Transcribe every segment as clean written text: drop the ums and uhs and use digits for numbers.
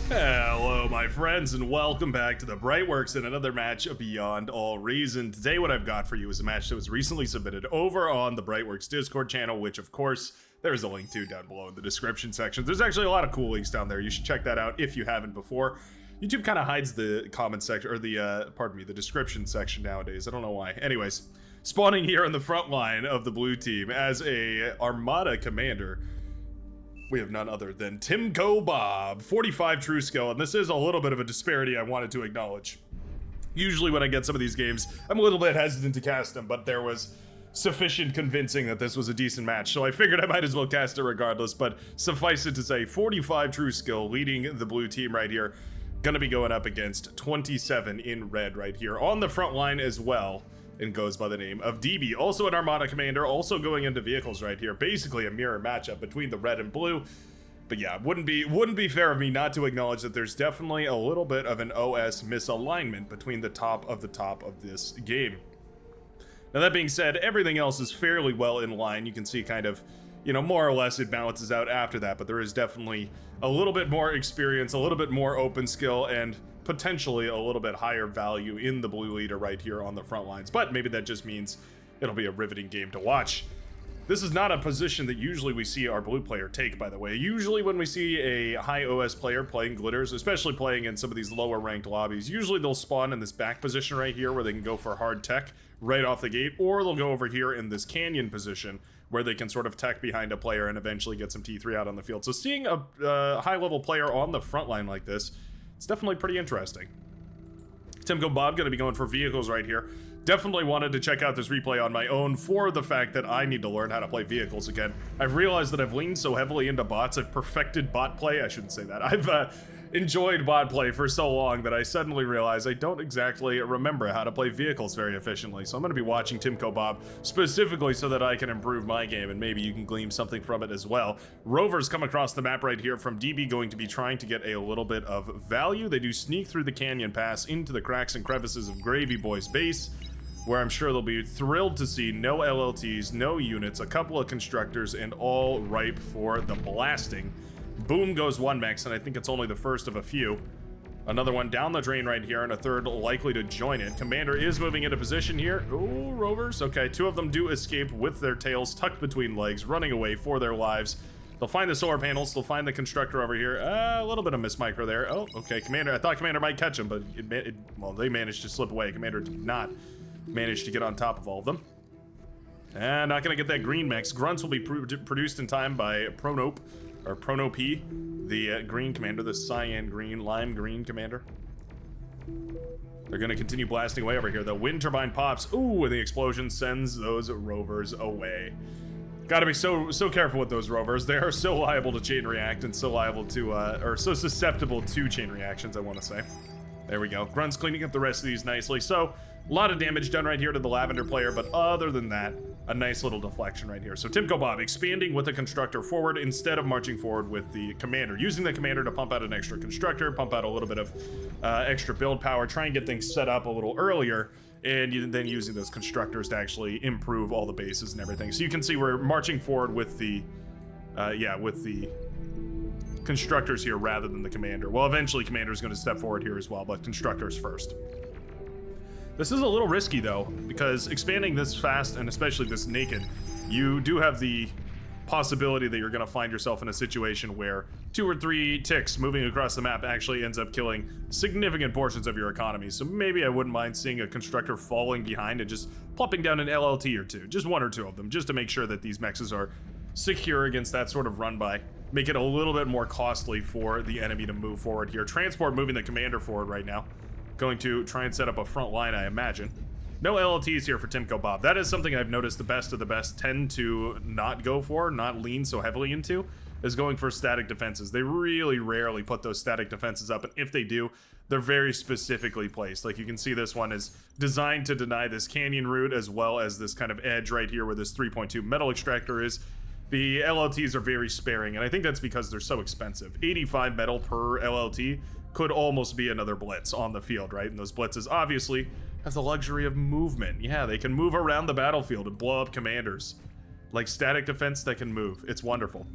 Hello, my friends, and welcome back to the Brightworks and another match of Beyond All Reason. Today, what I've got for you is a match that was recently submitted over on the Brightworks Discord channel, which, of course, there's a link to down below in the description section. There's actually a lot of cool links down there. You should check that out if you haven't before. YouTube kind of hides the comment section, or the, the description section nowadays. I don't know why. Anyways, spawning here on the front line of the blue team as a Armada commander, we have none other than Timko Bob, 45 true skill, and this is a little bit of a disparity I wanted to acknowledge. Usually when I get some of these games, I'm a little bit hesitant to cast them, but there was sufficient convincing that this was a decent match, so I figured I might as well cast it regardless, but suffice it to say, 45 true skill leading the blue team right here, gonna be going up against 27 in red right here on the front line as well, and goes by the name of DB, also an Armada commander, also going into vehicles right here. Basically a mirror matchup between the red and blue. But yeah, wouldn't be fair of me not to acknowledge that there's definitely a little bit of an OS misalignment between the top of this game. Now that being said, everything else is fairly well in line. You can see kind of, you know, more or less it balances out after that, but there is definitely a little bit more experience, a little bit more open skill, and potentially a little bit higher value in the blue leader right here on the front lines, but maybe that just means it'll be a riveting game to watch. This is not a position that usually we see our blue player take, by the way. Usually when we see a high OS player playing glitters, especially playing in some of these lower ranked lobbies, usually they'll spawn in this back position right here where they can go for hard tech right off the gate, or they'll go over here in this canyon position where they can sort of tech behind a player and eventually get some T3 out on the field. So seeing a high level player on the front line like this, it's definitely pretty interesting. Timko Bob gonna be going for vehicles right here. Definitely wanted to check out this replay on my own for the fact that I need to learn how to play vehicles again. I've realized that I've leaned so heavily into bots, I've perfected bot play. I shouldn't say that. I've enjoyed bot play for so long that I suddenly realized I don't exactly remember how to play vehicles very efficiently. So I'm going to be watching Timko Bob specifically so that I can improve my game, and maybe you can glean something from it as well. Rovers come across the map right here from DB, going to be trying to get a little bit of value. They do sneak through the canyon pass into the cracks and crevices of Gravy Boy's base, where I'm sure they'll be thrilled to see no LLTs, no units, a couple of constructors, and all ripe for the blasting. Boom goes one mech, and I think it's only the first of a few. Another one down the drain right here, and a third likely to join it. Commander is moving into position here. Ooh, Rovers. Okay, two of them do escape with their tails tucked between legs, running away for their lives. They'll find the solar panels, they'll find the constructor over here. A little bit of miss micro there. Oh, okay, Commander. I thought Commander might catch him, but well, they managed to slip away. Commander did not manage to get on top of all of them. And not gonna get that green mech. Grunts will be produced in time by Pronope, or Pronope, the green commander, the cyan green, lime green commander. They're gonna continue blasting away over here. The wind turbine pops. Ooh, and the explosion sends those rovers away. Gotta be so careful with those rovers. They are so liable to chain react and so liable to, or so susceptible to chain reactions, I wanna say. There we go. Grunts cleaning up the rest of these nicely. So, a lot of damage done right here to the Lavender player, but other than that, a nice little deflection right here. So Timko Bob expanding with the constructor forward instead of marching forward with the commander. Using the commander to pump out an extra constructor, pump out a little bit of extra build power, try and get things set up a little earlier, and then using those constructors to actually improve all the bases and everything. So you can see we're marching forward with the, with the constructors here rather than the commander. Well, eventually commander is going to step forward here as well, but constructors first. This is a little risky though, because expanding this fast and especially this naked, you do have the possibility that you're going to find yourself in a situation where 2 or 3 ticks moving across the map actually ends up killing significant portions of your economy. So maybe I wouldn't mind seeing a constructor falling behind and just plopping down an LLT or two, just 1 or 2 of them, just to make sure that these mechs are secure against that sort of run by. Make it a little bit more costly for the enemy to move forward here. Transport moving the commander forward right now. Going to try and set up a front line, I imagine. No LLTs here for Timko Bob. That is something I've noticed the best of the best tend to not go for, not lean so heavily into, is going for static defenses. They really rarely put those static defenses up, and if they do, they're very specifically placed. Like you can see this one is designed to deny this canyon route as well as this kind of edge right here where this 3.2 metal extractor is. The LLTs are very sparing, and I think that's because they're so expensive. 85 metal per LLT could almost be another blitz on the field, right? And those blitzes obviously have the luxury of movement. Yeah, they can move around the battlefield and blow up commanders. Like static defense that can move. It's wonderful.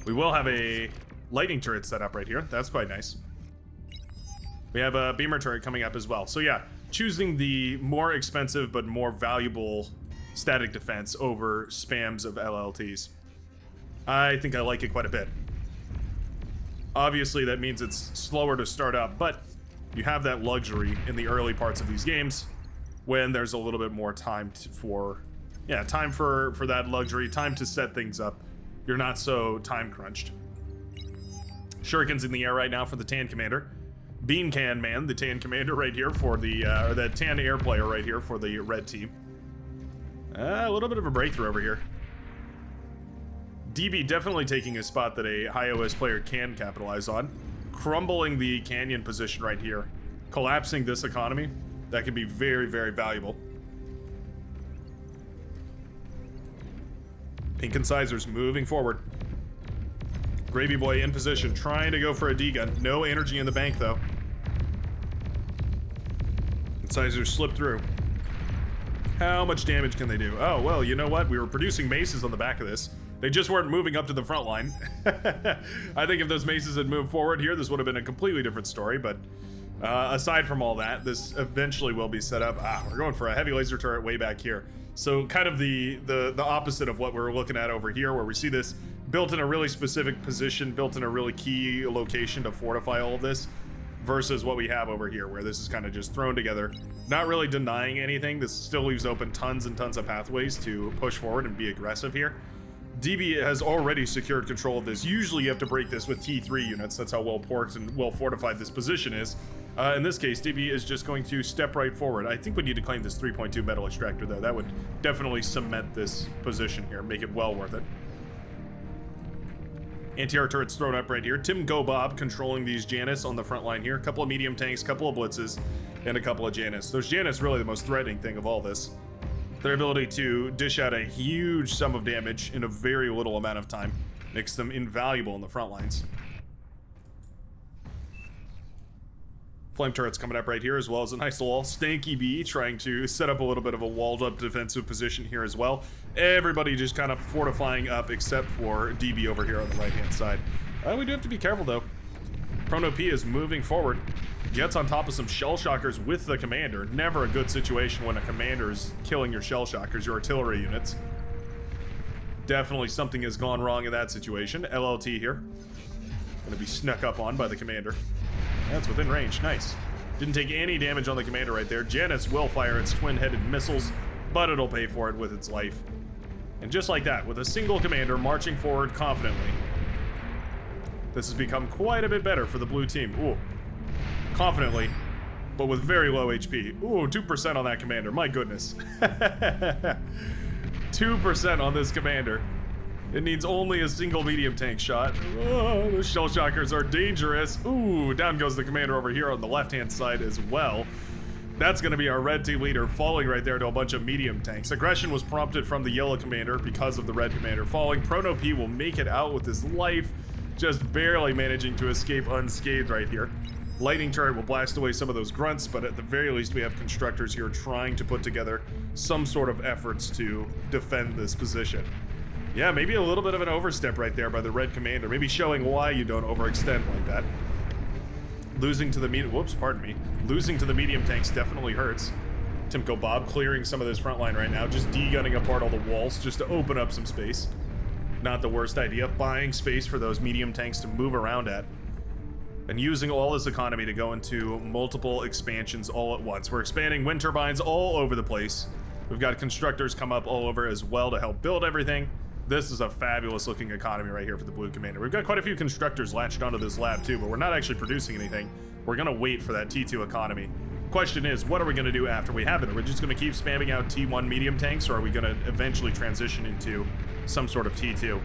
We will have a lightning turret set up right here. That's quite nice. We have a beamer turret coming up as well. So yeah, choosing the more expensive but more valuable static defense over spams of LLTs. I think I like it quite a bit. Obviously, that means it's slower to start up, but you have that luxury in the early parts of these games when there's a little bit more time for that luxury, time to set things up. You're not so time crunched. Shuriken's in the air right now for the Tan Commander. Bean Can Man, the Tan Commander right here for the, or the Tan Air player right here for the red team. A little bit of a breakthrough over here. DB definitely taking a spot that a high OS player can capitalize on. Crumbling the canyon position right here. Collapsing this economy. That could be very, very valuable. Pink Incisors moving forward. Gravy Boy in position, trying to go for a D-gun. No energy in the bank, though. Incisors slip through. How much damage can they do? Oh, well, you know what? We were producing maces on the back of this. They just weren't moving up to the front line. I think if those maces had moved forward here, this would have been a completely different story, but aside from all that, this eventually will be set up. We're going for a heavy laser turret way back here. So kind of the opposite of what we're looking at over here, where we see this built in a really specific position, built in a really key location to fortify all of this, versus what we have over here, where this is kind of just thrown together. Not really denying anything. This still leaves open tons and tons of pathways to push forward and be aggressive here. DB has already secured control of this. Usually you have to break this with T3 units. That's how well porked and well fortified this position is. In this case, DB is just going to step right forward. I think we need to claim this 3.2 metal extractor, though. That would definitely cement this position here, make it well worth it. Anti-air turrets thrown up right here. Tim Go Bob controlling these Janus on the front line here. A couple of medium tanks, couple of blitzes, and a couple of Janus. Those Janus really the most threatening thing of all this. Their ability to dish out a huge sum of damage in a very little amount of time makes them invaluable in the front lines. Flame turrets coming up right here, as well as a nice little Stanky Bee trying to set up a little bit of a walled up defensive position here as well. Everybody just kind of fortifying up except for DB over here on the right hand side. We do have to be careful though. Prono P is moving forward, gets on top of some shell shockers with the commander. Never a good situation when a commander is killing your shell shockers, your artillery units. Definitely something has gone wrong in that situation. LLT here. Gonna be snuck up on by the commander. That's within range, nice. Didn't take any damage on the commander right there. Janus will fire its twin-headed missiles, but it'll pay for it with its life. And just like that, with a single commander marching forward confidently, this has become quite a bit better for the blue team. Ooh. Confidently, but with very low HP. Ooh, 2% on that commander, my goodness. 2% on this commander. It needs only a single medium tank shot. Oh, those shell shockers are dangerous. Ooh, down goes the commander over here on the left-hand side as well. That's going to be our red team leader falling right there to a bunch of medium tanks. Aggression was prompted from the yellow commander because of the red commander falling. Prono P will make it out with his life, just barely managing to escape unscathed right here. Lightning turret will blast away some of those grunts, but at the very least we have constructors here trying to put together some sort of efforts to defend this position. Yeah, maybe a little bit of an overstep right there by the red commander. Maybe showing why you don't overextend like that. Losing to the Losing to the medium tanks definitely hurts. Timko Bob clearing some of this front line right now, just de-gunning apart all the walls just to open up some space. Not the worst idea. Buying space for those medium tanks to move around at. And using all this economy to go into multiple expansions all at once. We're expanding wind turbines all over the place. We've got constructors come up all over as well to help build everything. This is a fabulous looking economy right here for the blue commander. We've got quite a few constructors latched onto this lab too, but we're not actually producing anything. We're gonna wait for that T2 economy. Question is, what are we gonna do after we have it? Are we just gonna keep spamming out T1 medium tanks, or are we gonna eventually transition into some sort of T2?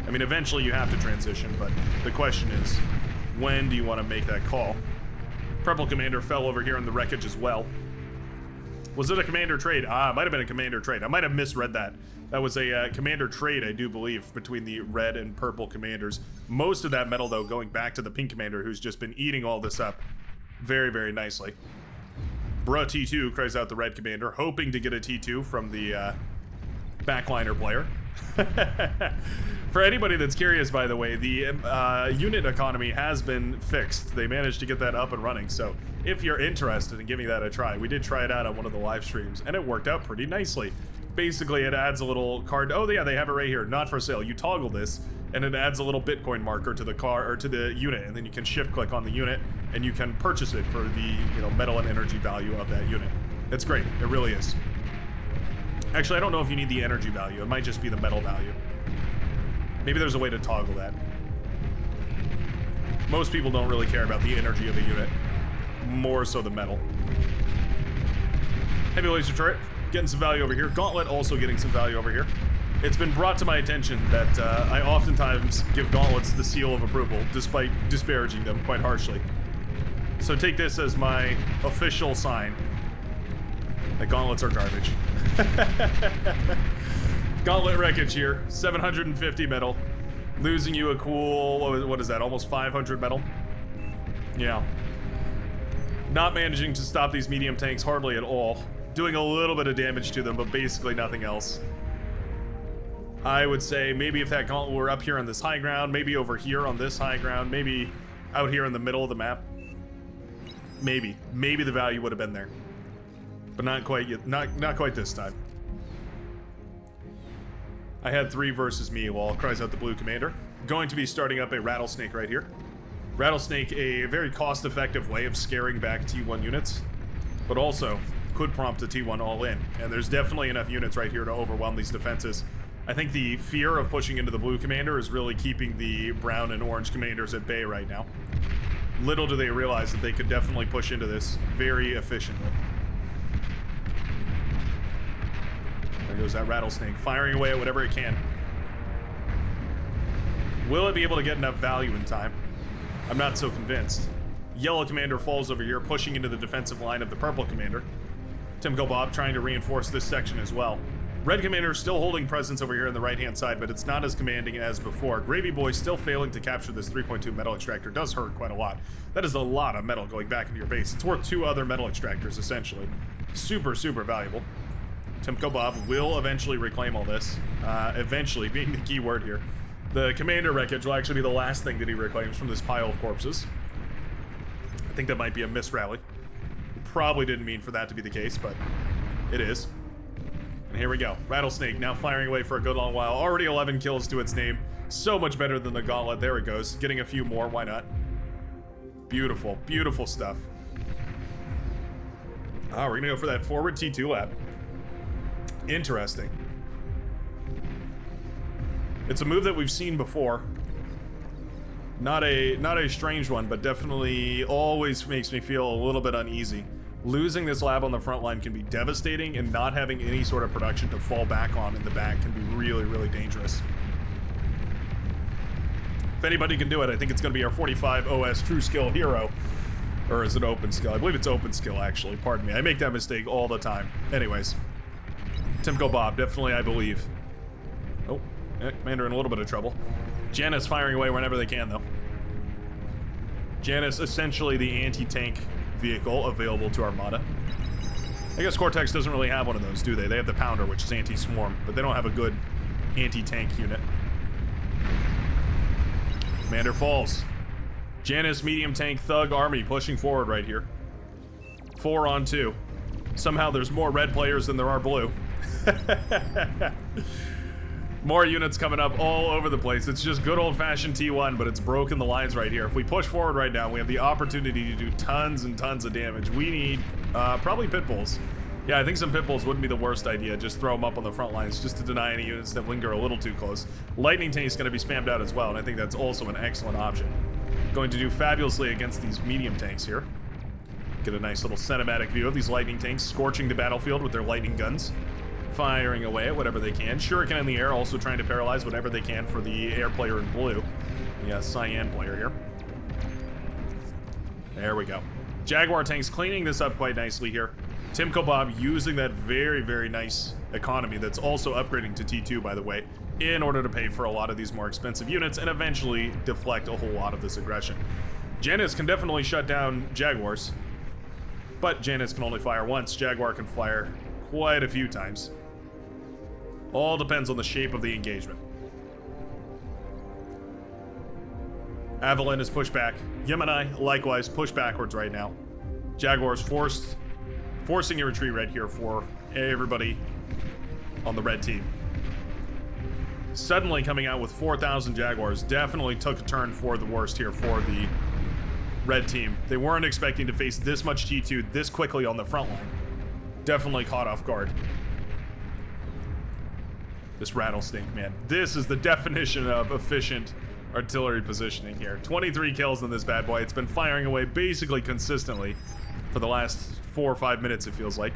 I mean, eventually you have to transition, but the question is, when do you want to make that call? Purple commander fell over here in the wreckage as well. Was it a commander trade? It might have been a commander trade. I might have misread that. That was a commander trade, I do believe, between the red and purple commanders. Most of that metal, though, going back to the pink commander, who's just been eating all this up very, very nicely. Bruh T2 cries out the red commander, hoping to get a T2 from the backliner player. For anybody that's curious, by the way, the unit economy has been fixed. They managed to get that up and running, so if you're interested in giving that a try, we did try it out on one of the live streams, and it worked out pretty nicely. Basically, it adds a little card. Oh, yeah, they have it right here. Not for sale. You toggle this, and it adds a little Bitcoin marker to the car or to the unit, and then you can shift click on the unit, and you can purchase it for the metal and energy value of that unit. It's great. It really is. Actually, I don't know if you need the energy value. It might just be the metal value. Maybe there's a way to toggle that. Most people don't really care about the energy of the unit. More so the metal. Heavy laser turret, getting some value over here. Gauntlet also getting some value over here. It's been brought to my attention that I oftentimes give gauntlets the seal of approval, despite disparaging them quite harshly. So take this as my official sign that gauntlets are garbage. Gauntlet wreckage here, 750 metal. Losing you a cool, what is that, almost 500 metal? Yeah. Not managing to stop these medium tanks hardly at all. Doing a little bit of damage to them, but basically nothing else. I would say maybe if that gauntlet were up here on this high ground, maybe over here on this high ground, maybe out here in the middle of the map. Maybe the value would have been there. But not quite yet, not quite this time. I had 3 versus me while cries out the blue commander. Going to be starting up a rattlesnake right here. Rattlesnake, a very cost-effective way of scaring back T1 units, but also could prompt a T1 all in. And there's definitely enough units right here to overwhelm these defenses. I think the fear of pushing into the blue commander is really keeping the brown and orange commanders at bay right now. Little do they realize that they could definitely push into this very efficiently. There goes that rattlesnake, firing away at whatever it can. Will it be able to get enough value in time? I'm not so convinced. Yellow commander falls over here, pushing into the defensive line of the purple commander. Timko Bob trying to reinforce this section as well. Red commander still holding presence over here on the right-hand side, but it's not as commanding as before. Gravy Boy still failing to capture this 3.2 metal extractor. Does hurt quite a lot. That is a lot of metal going back into your base. It's worth 2 other metal extractors, essentially. Super, super valuable. Timko Bob will eventually reclaim all this. Eventually being the key word here. The commander wreckage will actually be the last thing that he reclaims from this pile of corpses. I think that might be a misrally. Probably didn't mean for that to be the case, but it is. And here we go. Rattlesnake now firing away for a good long while. Already 11 kills to its name. So much better than the Gauntlet. There it goes. Getting a few more. Why not? Beautiful. Beautiful stuff. Oh, we're going to go for that forward T2 lap. Interesting. It's a move that we've seen before. Not a strange one, but definitely always makes me feel a little bit uneasy. Losing this lab on the front line can be devastating, and not having any sort of production to fall back on in the back can be really, really dangerous. If anybody can do it, I think it's going to be our 45 OS True Skill hero. Or is it Open Skill? I believe it's Open Skill, actually. Pardon me. I make that mistake all the time. Anyways. Timko Bob, definitely, I believe. Oh, Commander in a little bit of trouble. Janus firing away whenever they can, though. Janus, essentially the anti-tank vehicle available to Armada. I guess Cortex doesn't really have one of those, do they? They have the Pounder, which is anti-swarm, but they don't have a good anti-tank unit. Commander falls. Janus, medium tank, thug army pushing forward right here. 4 on 2. Somehow there's more red players than there are blue. More units coming up all over the place. It's just good old-fashioned T1, but it's broken the lines right here. If we push forward right now, we have the opportunity to do tons and tons of damage. We need probably pit bulls. Yeah, I think some pit bulls wouldn't be the worst idea. Just throw them up on the front lines just to deny any units that linger a little too close. Lightning tank is going to be spammed out as well, and I think that's also an excellent option. Going to do fabulously against these medium tanks here. Get a nice little cinematic view of these lightning tanks scorching the battlefield with their lightning guns. Firing away at whatever they can. Shuriken in the air, also trying to paralyze whatever they can for the air player in blue. The cyan player here. There we go. Jaguar tanks cleaning this up quite nicely here. Timko Bob using that very, very nice economy that's also upgrading to T2, by the way, in order to pay for a lot of these more expensive units and eventually deflect a whole lot of this aggression. Janus can definitely shut down Jaguars, but Janus can only fire once. Jaguar can fire quite a few times. All depends on the shape of the engagement. Avalon is pushed back. Gemini, likewise, pushed backwards right now. Jaguars forcing a retreat right here for everybody on the red team. Suddenly coming out with 4,000 Jaguars definitely took a turn for the worst here for the red team. They weren't expecting to face this much T2 this quickly on the front line. Definitely caught off guard. This rattlesnake, man. This is the definition of efficient artillery positioning here. 23 kills in this bad boy. It's been firing away basically consistently for the last 4 or 5 minutes, it feels like.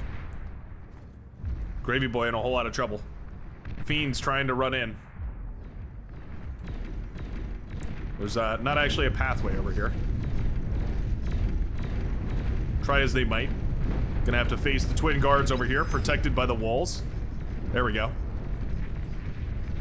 Gravy boy in a whole lot of trouble. Fiends trying to run in. There's not actually a pathway over here. Try as they might. Gonna have to face the twin guards over here, protected by the walls. There we go.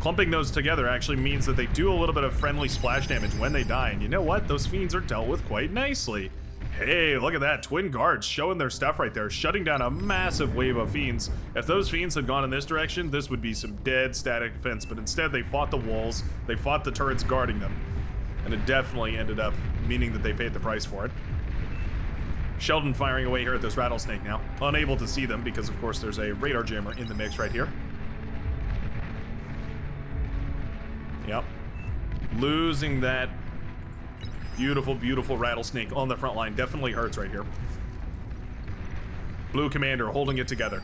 Clumping those together actually means that they do a little bit of friendly splash damage when they die, and you know what? Those fiends are dealt with quite nicely. Hey, look at that. Twin guards showing their stuff right there, shutting down a massive wave of fiends. If those fiends had gone in this direction, this would be some dead static defense, but instead they fought the walls, they fought the turrets guarding them, and it definitely ended up meaning that they paid the price for it. Sheldon firing away here at this rattlesnake now, unable to see them because of course there's a radar jammer in the mix right here. Yep. Losing that beautiful, beautiful rattlesnake on the front line definitely hurts right here. Blue commander holding it together.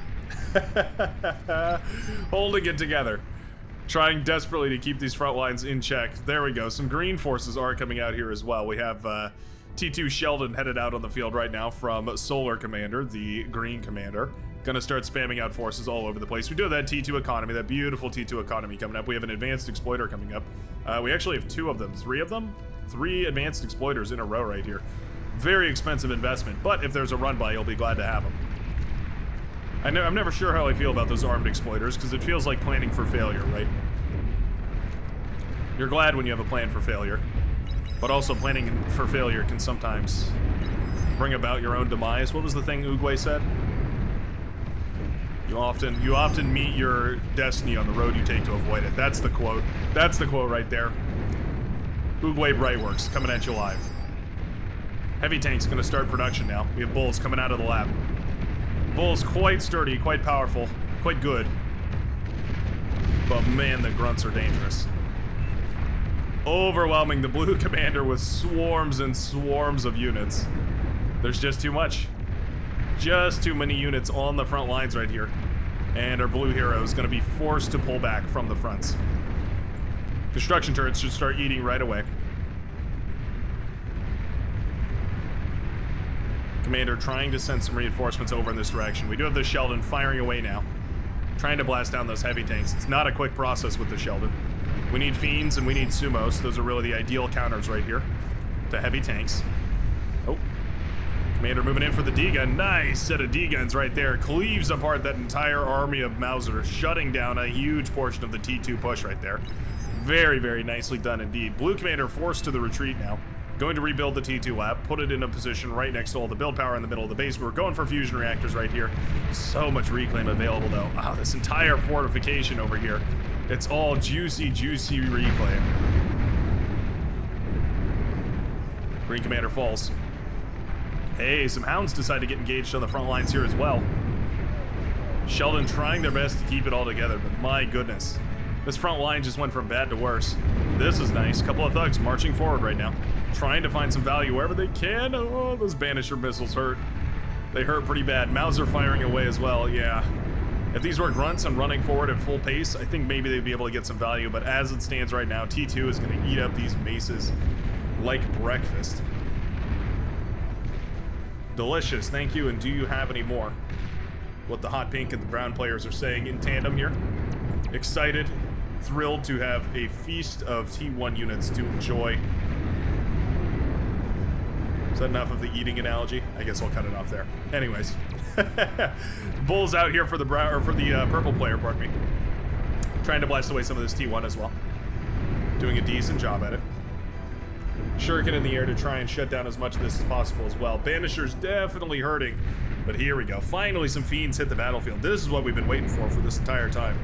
Holding it together. Trying desperately to keep these front lines in check. There we go. Some green forces are coming out here as well. We have T2 Sheldon headed out on the field right now from Solar Commander, the green commander. Gonna start spamming out forces all over the place. We do have that T2 economy, that beautiful T2 economy coming up. We have an advanced exploiter coming up. We actually have 2 of them, 3 of them? 3 advanced exploiters in a row right here. Very expensive investment, but if there's a run by, you'll be glad to have them. I'm never sure how I feel about those armed exploiters, because it feels like planning for failure, right? You're glad when you have a plan for failure, but also planning for failure can sometimes bring about your own demise. What was the thing Uguay said? You often meet your destiny on the road you take to avoid it. That's the quote. That's the quote right there. Uguay Brightworks coming at you live. Heavy tank's gonna start production now. We have bulls coming out of the lab. Bulls quite sturdy, quite powerful, quite good. But man, the grunts are dangerous. Overwhelming the blue commander with swarms and swarms of units. There's just too much. Just too many units on the front lines right here. And our blue hero is going to be forced to pull back from the fronts. Construction turrets should start eating right away. Commander trying to send some reinforcements over in this direction. We do have the Sheldon firing away now. Trying to blast down those heavy tanks. It's not a quick process with the Sheldon. We need fiends and we need sumos. Those are really the ideal counters right here to heavy tanks. Oh. Commander moving in for the D-gun. Nice set of D-guns right there. Cleaves apart that entire army of Mauser, shutting down a huge portion of the T2 push right there. Very, very nicely done indeed. Blue Commander forced to the retreat now. Going to rebuild the T2 lab, put it in a position right next to all the build power in the middle of the base. We're going for fusion reactors right here. So much reclaim available though. Wow, this entire fortification over here. It's all juicy, juicy reclaim. Green Commander falls. Hey, some hounds decide to get engaged on the front lines here as well. Sheldon trying their best to keep it all together, but my goodness. This front line just went from bad to worse. This is nice. Couple of thugs marching forward right now. Trying to find some value wherever they can. Oh, those Banisher missiles hurt. They hurt pretty bad. Mauser firing away as well, yeah. If these were grunts and running forward at full pace, I think maybe they'd be able to get some value, but as it stands right now, T2 is going to eat up these maces like breakfast. Delicious, thank you, and do you have any more? What the hot pink and the brown players are saying in tandem here. Excited, thrilled to have a feast of T1 units to enjoy. Is that enough of the eating analogy? I guess I'll cut it off there. Anyways. Bulls out here for the brown, or for the purple player, pardon me. Trying to blast away some of this T1 as well. Doing a decent job at it. Shuriken in the air to try and shut down as much of this as possible as well. Banisher's definitely hurting. But here we go. Finally some fiends hit the battlefield. This is what we've been waiting for this entire time.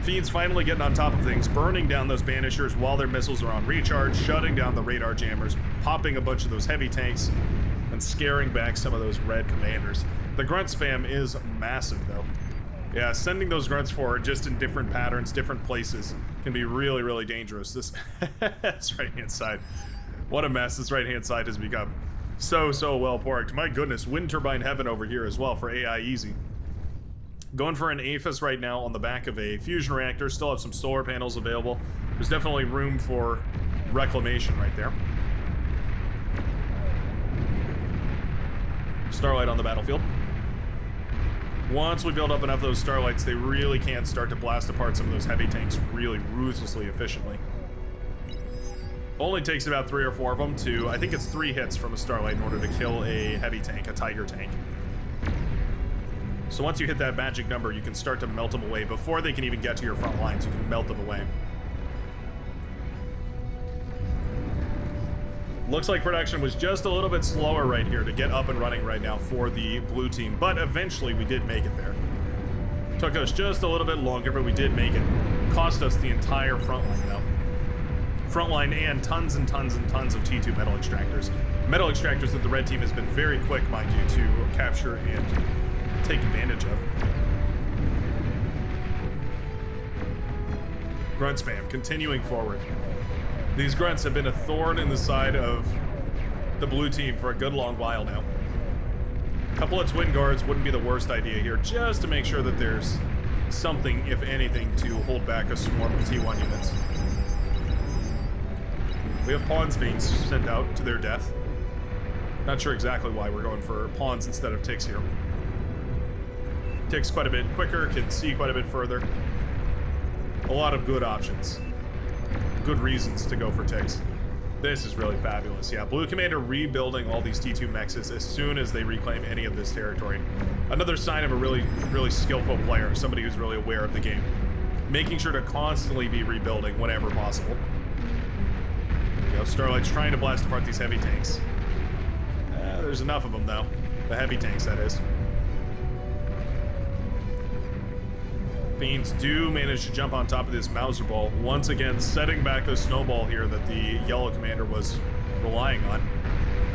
Fiends finally getting on top of things, burning down those banishers while their missiles are on recharge, shutting down the radar jammers, popping a bunch of those heavy tanks, and scaring back some of those red commanders. The grunt spam is massive, though. Yeah, sending those grunts forward just in different patterns, different places, can be really, really dangerous. This right-hand side, what a mess this right-hand side has become. So well porked. My goodness, wind turbine heaven over here as well for AI easy. Going for an APHIS right now on the back of a fusion reactor. Still have some solar panels available. There's definitely room for reclamation right there. Starlight on the battlefield. Once we build up enough of those Starlights, they really can start to blast apart some of those heavy tanks really ruthlessly efficiently. Only takes about 3 or 4 of them to, I think it's 3 hits from a Starlight in order to kill a heavy tank, a Tiger tank. So once you hit that magic number, you can start to melt them away. Before they can even get to your front lines, you can melt them away. Looks like production was just a little bit slower right here to get up and running right now for the blue team, but eventually we did make it there. Took us just a little bit longer, but we did make it. Cost us the entire front line though. Front line and tons and tons and tons of T2 metal extractors. Metal extractors that the red team has been very quick, mind you, to capture and take advantage of. Grunt spam, continuing forward. These grunts have been a thorn in the side of the blue team for a good long while now. A couple of twin guards wouldn't be the worst idea here, just to make sure that there's something, if anything, to hold back a swarm of T1 units. We have pawns being sent out to their death. Not sure exactly why we're going for pawns instead of ticks here. Ticks quite a bit quicker, can see quite a bit further. A lot of good options. Good reasons to go for ticks. This is really fabulous. Yeah, Blue Commander rebuilding all these T2 mexes as soon as they reclaim any of this territory. Another sign of a really, really skillful player, somebody who's really aware of the game. Making sure to constantly be rebuilding whenever possible. You know, Starlight's trying to blast apart these heavy tanks. There's enough of them, though. The heavy tanks, that is. Fiends do manage to jump on top of this Mauser ball, once again setting back the snowball here that the yellow commander was relying on.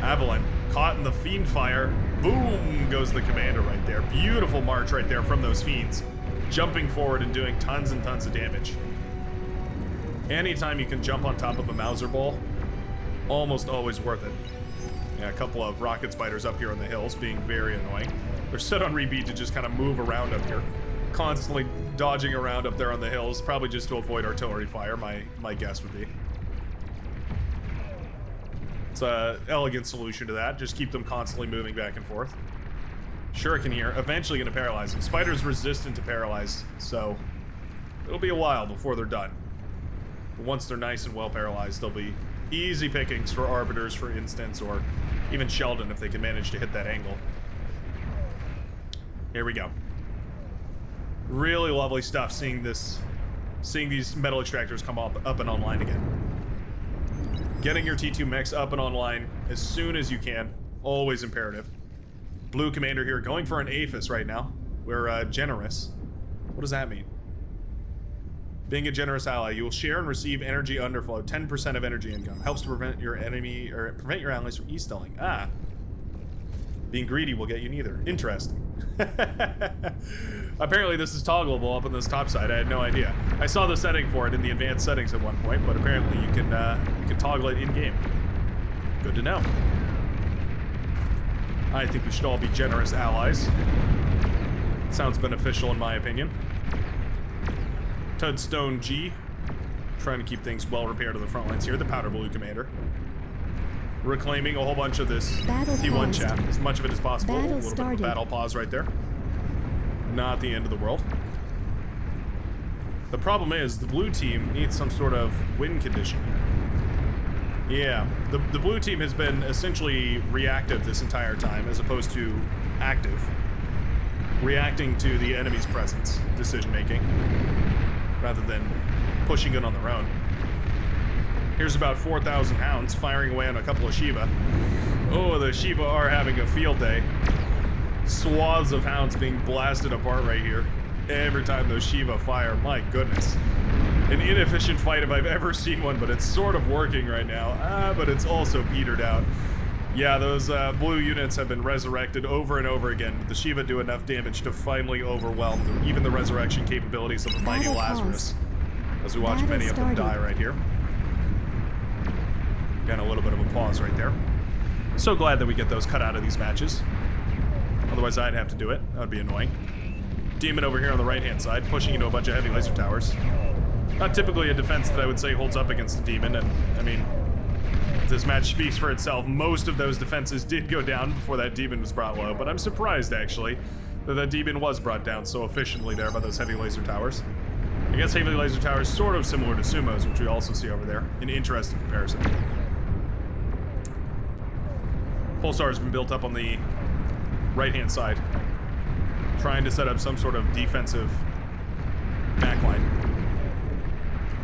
Avalon caught in the fiend fire. Boom goes the commander right there. Beautiful march right there from those fiends, jumping forward and doing tons and tons of damage. Anytime you can jump on top of a Mauser ball, almost always worth it. Yeah, a couple of rocket spiders up here on the hills being very annoying. They're set on repeat to just kind of move around up here. Constantly dodging around up there on the hills, probably just to avoid artillery fire, my guess would be. It's an elegant solution to that. Just keep them constantly moving back and forth. Shuriken here, eventually going to paralyze them. Spider's resistant to paralyze, so it'll be a while before they're done. But once they're nice and well paralyzed, they'll be easy pickings for Arbiters, for instance, or even Sheldon if they can manage to hit that angle. Here we go. Really lovely stuff seeing these metal extractors come up and online again. Getting your T2 mechs up and online as soon as you can, always imperative. Blue Commander here going for an APHIS right now. We're generous. What does that mean? Being a generous ally, you will share and receive energy underflow, 10% of energy income. Helps to prevent your enemy or prevent your allies from e-stalling. Ah. Being greedy will get you neither. Interesting. Apparently this is toggleable up on this top side. I had no idea. I saw the setting for it in the advanced settings at one point, but apparently you can toggle it in game. Good to know. I think we should all be generous allies. Sounds beneficial in my opinion. Tudstone G, trying to keep things well repaired on the front lines here. The Powder Blue Commander. Reclaiming a whole bunch of this T1 chaff, as much of it as possible. A little bit of battle pause right there. Not the end of the world. The problem is the blue team needs some sort of win condition. Yeah, the blue team has been essentially reactive this entire time as opposed to active. Reacting to the enemy's presence, decision making, rather than pushing it on their own. Here's about 4,000 hounds firing away on a couple of Shiva. Oh, the Shiva are having a field day. Swaths of hounds being blasted apart right here. every time those Shiva fire. My goodness. An inefficient fight if I've ever seen one, but it's sort of working right now. But it's also petered out. Yeah, those blue units have been resurrected over and over again. The Shiva do enough damage to finally overwhelm even the resurrection capabilities of the mighty Lazarus. As we watch many of them die right here. Again, a little bit of a pause right there. So glad that we get those cut out of these matches. Otherwise, I'd have to do it. That would be annoying. Demon over here on the right-hand side, pushing into a bunch of heavy laser towers. Not typically a defense that I would say holds up against the Demon, and, I mean, this match speaks for itself. Most of those defenses did go down before that Demon was brought low, but I'm surprised, actually, that that Demon was brought down so efficiently there by those heavy laser towers. I guess heavy laser towers sort of similar to Sumos, which we also see over there. An interesting comparison. Pulsar has been built up on the right-hand side, trying to set up some sort of defensive backline.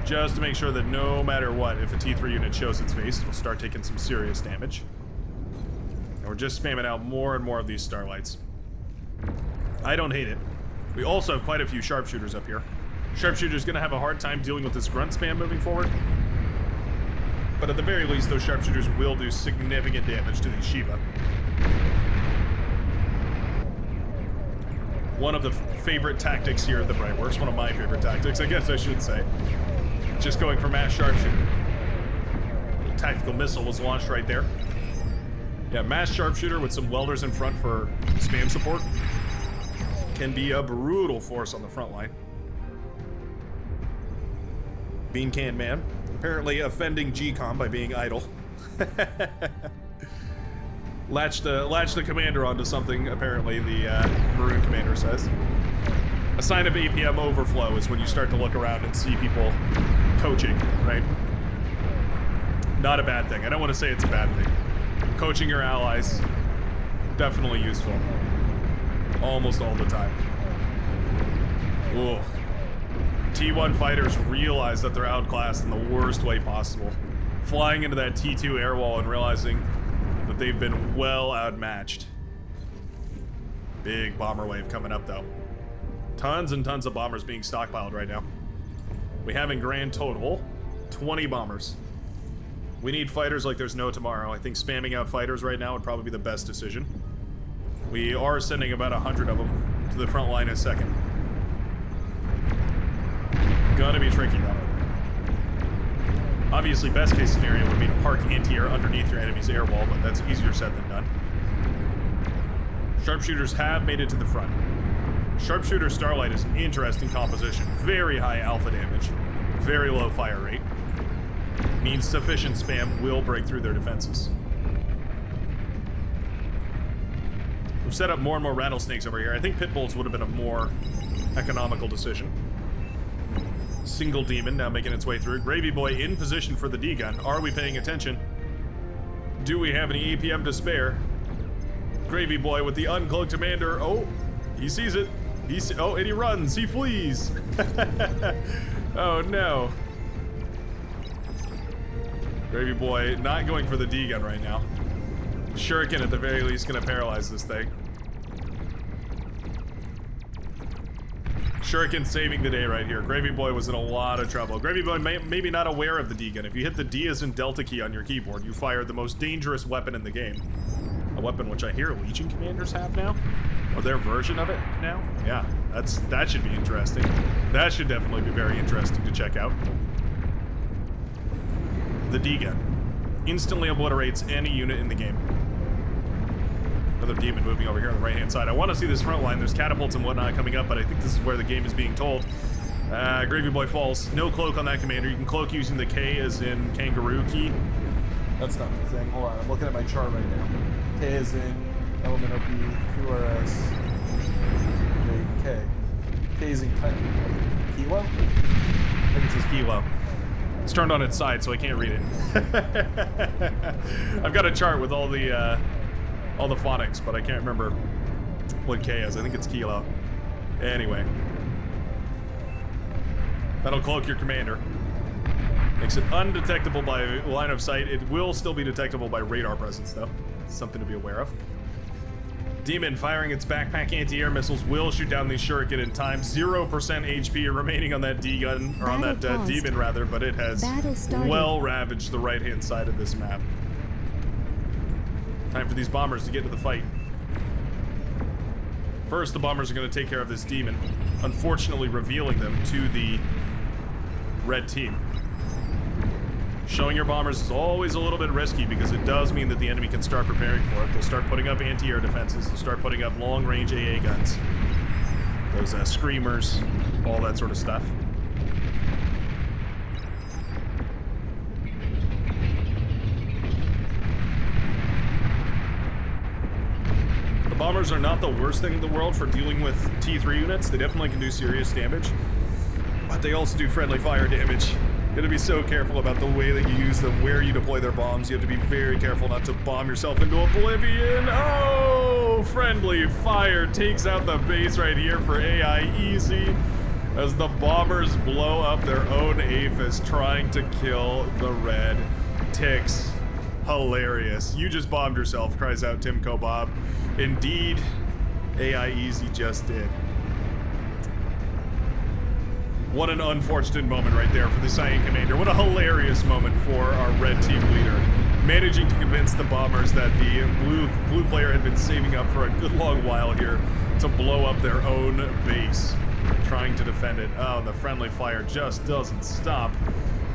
Just to make sure that no matter what, if a T3 unit shows its face, it'll start taking some serious damage. And we're just spamming out more and more of these starlights. I don't hate it. We also have quite a few sharpshooters up here. Sharpshooter's gonna have a hard time dealing with this grunt spam moving forward. But at the very least, those sharpshooters will do significant damage to these Shiva. One of the favorite tactics here at the Brightworks, one of my favorite tactics, I guess I should say. Just going for mass sharpshooter. A tactical missile was launched right there. Yeah, mass sharpshooter with some welders in front for spam support can be a brutal force on the front line. Bean Can Man, apparently offending GCOM by being idle. Latch the commander onto something, apparently the Maroon commander says. A sign of APM overflow is when you start to look around and see people coaching, right? Not a bad thing. I don't want to say it's a bad thing. Coaching your allies, definitely useful. Almost all the time. Ooh. T1 fighters realize that they're outclassed in the worst way possible. Flying into that T2 air wall and realizing that they've been well outmatched. Big bomber wave coming up though. Tons and tons of bombers being stockpiled right now. We have in grand total 20 bombers. We need fighters like there's no tomorrow. I think spamming out fighters right now would probably be the best decision. We are sending about 100 of them to the front line in a second. Gonna be tricky though. Obviously, best case scenario would be to park anti-air underneath your enemy's air wall, but that's easier said than done. Sharpshooters have made it to the front. Sharpshooter Starlight is an interesting composition. Very high alpha damage, very low fire rate. Means sufficient spam will break through their defenses. We've set up more and more rattlesnakes over here. I think pit bulls would have been a more economical decision. Single demon now making its way through. Gravy Boy in position for the D-gun. Are we paying attention? Do we have any APM to spare? Gravy Boy with the uncloaked commander. Oh, he sees it. Oh, and he runs. He flees. Oh no. Gravy Boy not going for the D-gun right now. Shuriken at the very least gonna paralyze this thing. Shuriken saving the day right here. Gravy Boy was in a lot of trouble. Gravy Boy maybe not aware of the D-gun. If you hit the D as in Delta key on your keyboard, you fire the most dangerous weapon in the game. A weapon which I hear Legion commanders have now? Or their version of it now? Yeah, that should be interesting. That should definitely be very interesting to check out. The D-gun instantly obliterates any unit in the game. Another demon moving over here on the right-hand side. I want to see this front line. There's catapults and whatnot coming up, but I think this is where the game is being told. Gravy Boy falls. No cloak on that commander. You can cloak using the K as in kangaroo key. That's not the thing. Hold on, I'm looking at my chart right now. K as in element OP, QRS, K. K is in kilo? I think it says kilo. It's turned on its side, so I can't read it. I've got a chart with all the phonics, but I can't remember what K is. I think it's kilo. Anyway. That'll cloak your commander. Makes it undetectable by line of sight. It will still be detectable by radar presence, though. It's something to be aware of. Demon firing its backpack anti-air missiles will shoot down these shuriken in time. 0% HP remaining on that D-gun, or on that demon rather, but it has well ravaged the right-hand side of this map. Time for these bombers to get to the fight. First, the bombers are going to take care of this demon, unfortunately revealing them to the red team. Showing your bombers is always a little bit risky because it does mean that the enemy can start preparing for it. They'll start putting up anti-air defenses. They'll start putting up long-range AA guns. Those screamers, all that sort of stuff. The bombers are not the worst thing in the world for dealing with T3 units. They definitely can do serious damage, but they also do friendly fire damage. You have to be so careful about the way that you use them, where you deploy their bombs. You have to be very careful not to bomb yourself into oblivion. Oh, friendly fire takes out the base right here for AI easy as the bombers blow up their own APHIS trying to kill the red ticks. Hilarious. You just bombed yourself, cries out Tim Kobob. Indeed, AI easy just did. What an unfortunate moment right there for the Cyan Commander. What a hilarious moment for our red team leader. Managing to convince the bombers that the blue player had been saving up for a good long while here to blow up their own base, trying to defend it. Oh, and the friendly fire just doesn't stop.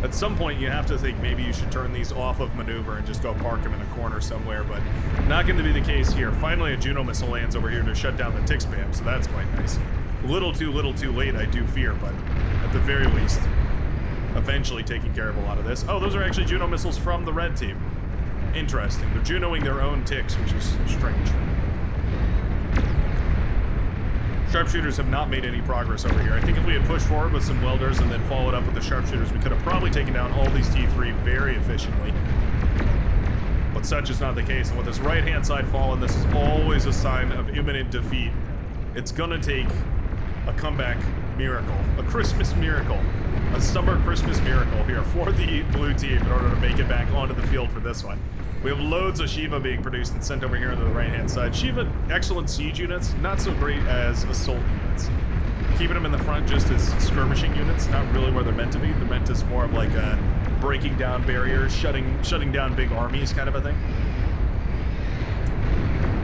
At some point, you have to think maybe you should turn these off of maneuver and just go park them in a corner somewhere, but not going to be the case here. Finally, a Juno missile lands over here to shut down the tick spam, so that's quite nice. Little too late, I do fear, but at the very least, eventually taking care of a lot of this. Oh, those are actually Juno missiles from the red team. Interesting. They're Junoing their own ticks, which is strange. Sharpshooters have not made any progress over here. I think if we had pushed forward with some welders and then followed up with the sharpshooters, we could have probably taken down all these T3 very efficiently. But such is not the case, and with this right-hand side fallen, this is always a sign of imminent defeat. It's gonna take a comeback miracle, a Christmas miracle, a summer Christmas miracle here for the blue team in order to make it back onto the field for this one. We have loads of Shiva being produced and sent over here to the right-hand side. Shiva, excellent siege units, not so great as assault units. Keeping them in the front just as skirmishing units, not really where they're meant to be. They're meant as more of like a breaking down barriers, shutting down big armies kind of a thing.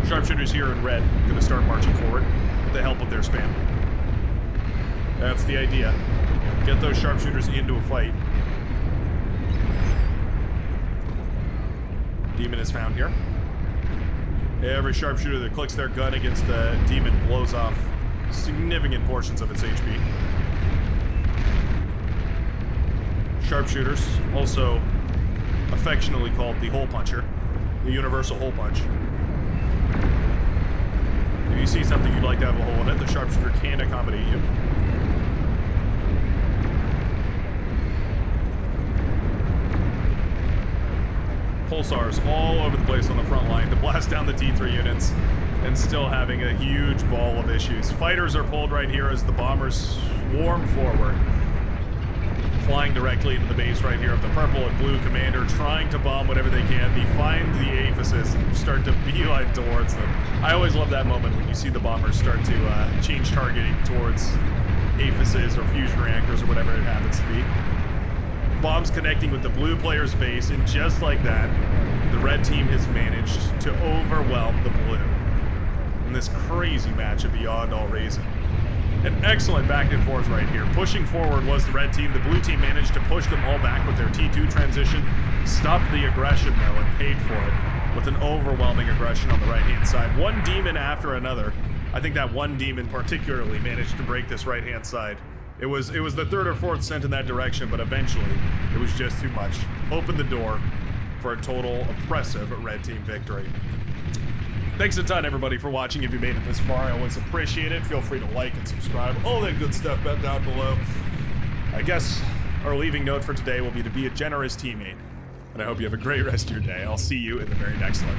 Sharpshooters here in red, gonna start marching forward with the help of their spam. That's the idea. Get those sharpshooters into a fight. Demon is found here. Every sharpshooter that clicks their gun against the demon blows off significant portions of its HP. Sharpshooters, also affectionately called the hole puncher, the universal hole punch. If you see something you'd like to have a hole in it, the sharpshooter can accommodate you. Pulsars all over the place on the front line to blast down the T3 units and still having a huge ball of issues. Fighters are pulled right here as the bombers swarm forward, flying directly into the base right here of the purple and blue commander, trying to bomb whatever they can. They find the aphises and start to beeline towards them. I always love that moment when you see the bombers start to change targeting towards aphises or fusion reactors or whatever it happens to be. Bombs connecting with the blue player's base, and just like that, the red team has managed to overwhelm the blue in this crazy match of Beyond All Reason. An excellent back and forth right here. Pushing forward was the red team. The blue team managed to push them all back with their T2 transition, stopped the aggression though, and paid for it with an overwhelming aggression on the right-hand side. One demon after another. I think that one demon particularly managed to break this right-hand side. It was the third or fourth sent in that direction, but eventually it was just too much. Opened the door for a total oppressive red team victory. Thanks a ton, everybody, for watching. If you made it this far, I always appreciate it. Feel free to like and subscribe. All that good stuff down below. I guess our leaving note for today will be to be a generous teammate. And I hope you have a great rest of your day. I'll see you in the very next one.